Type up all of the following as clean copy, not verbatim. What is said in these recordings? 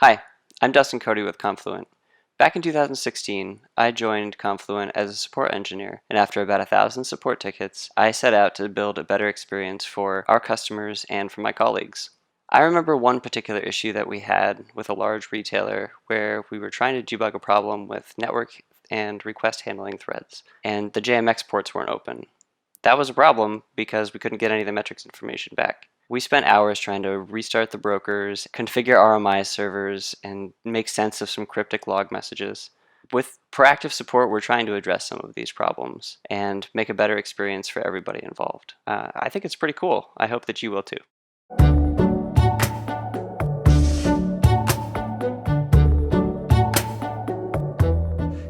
Hi, I'm Dustin Cody with Confluent. Back in 2016, I joined Confluent as a support engineer, and after about 1,000 support tickets, I set out to build a better experience for our customers and for my colleagues. I remember one particular issue that we had with a large retailer where we were trying to debug a problem with network and request handling threads, and the JMX ports weren't open. That was a problem because we couldn't get any of the metrics information back. We spent hours trying to restart the brokers, configure RMI servers, and make sense of some cryptic log messages. With proactive support, we're trying to address some of these problems and make a better experience for everybody involved. I think it's pretty cool. I hope that you will too.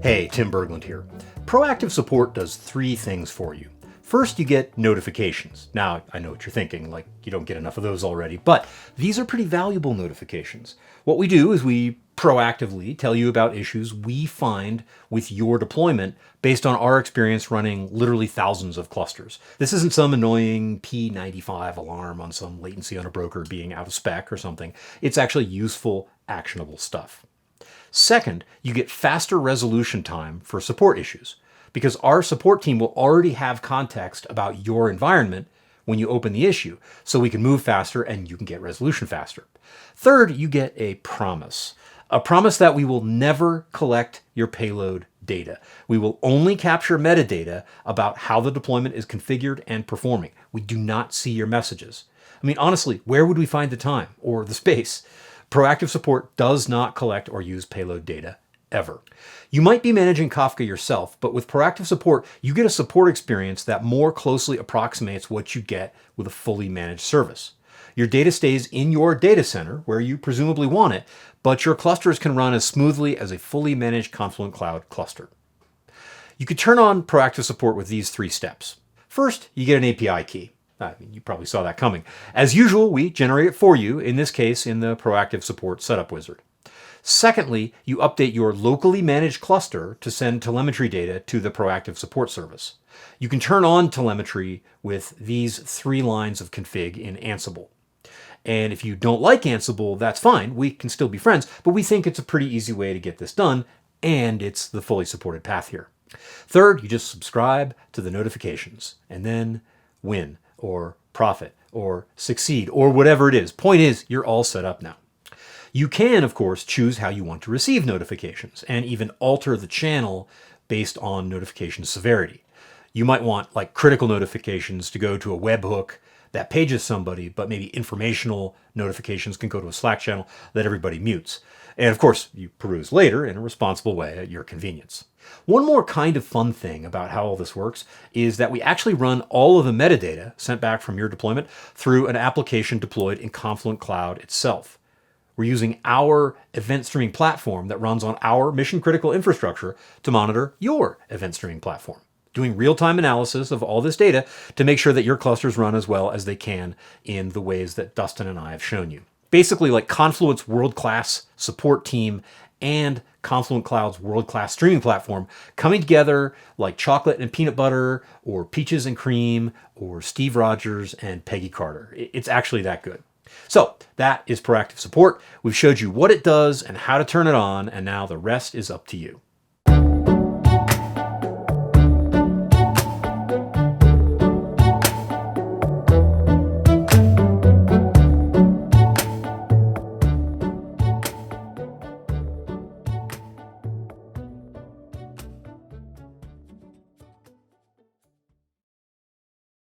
Hey, Tim Berglund here. Proactive support does three things for you. First, you get notifications. Now, I know what you're thinking, like you don't get enough of those already, but these are pretty valuable notifications. What we do is we proactively tell you about issues we find with your deployment based on our experience running literally thousands of clusters. This isn't some annoying P95 alarm on some latency on a broker being out of spec or something. It's actually useful, actionable stuff. Second, you get faster resolution time for support issues because our support team will already have context about your environment when you open the issue, so we can move faster and you can get resolution faster. Third, you get a promise that we will never collect your payload data. We will only capture metadata about how the deployment is configured and performing. We do not see your messages. I mean, honestly, where would we find the time or the space? Proactive support does not collect or use payload data ever. You might be managing Kafka yourself, but with proactive support, you get a support experience that more closely approximates what you get with a fully managed service. Your data stays in your data center where you presumably want it, but your clusters can run as smoothly as a fully managed Confluent Cloud cluster. You could turn on proactive support with these three steps. First, you get an API key. I mean, you probably saw that coming. As usual, we generate it for you, in this case in the proactive support setup wizard. Secondly, you update your locally managed cluster to send telemetry data to the proactive support service. You can turn on telemetry with these three lines of config in Ansible. And if you don't like Ansible, that's fine. We can still be friends, but we think it's a pretty easy way to get this done, and it's the fully supported path here. Third, you just subscribe to the notifications, and then win, or profit, or succeed, or whatever it is. Point is, you're all set up now. You can, of course, choose how you want to receive notifications and even alter the channel based on notification severity. You might want like critical notifications to go to a webhook that pages somebody, but maybe informational notifications can go to a Slack channel that everybody mutes. And of course, you peruse later in a responsible way at your convenience. One more kind of fun thing about how all this works is that we actually run all of the metadata sent back from your deployment through an application deployed in Confluent Cloud itself. We're using our event streaming platform that runs on our mission-critical infrastructure to monitor your event streaming platform, doing real-time analysis of all this data to make sure that your clusters run as well as they can in the ways that Dustin and I have shown you. Basically, like Confluent's world-class support team and Confluent Cloud's world-class streaming platform coming together like chocolate and peanut butter, or peaches and cream, or Steve Rogers and Peggy Carter. It's actually that good. So that is proactive support. We've showed you what it does and how to turn it on, and now the rest is up to you.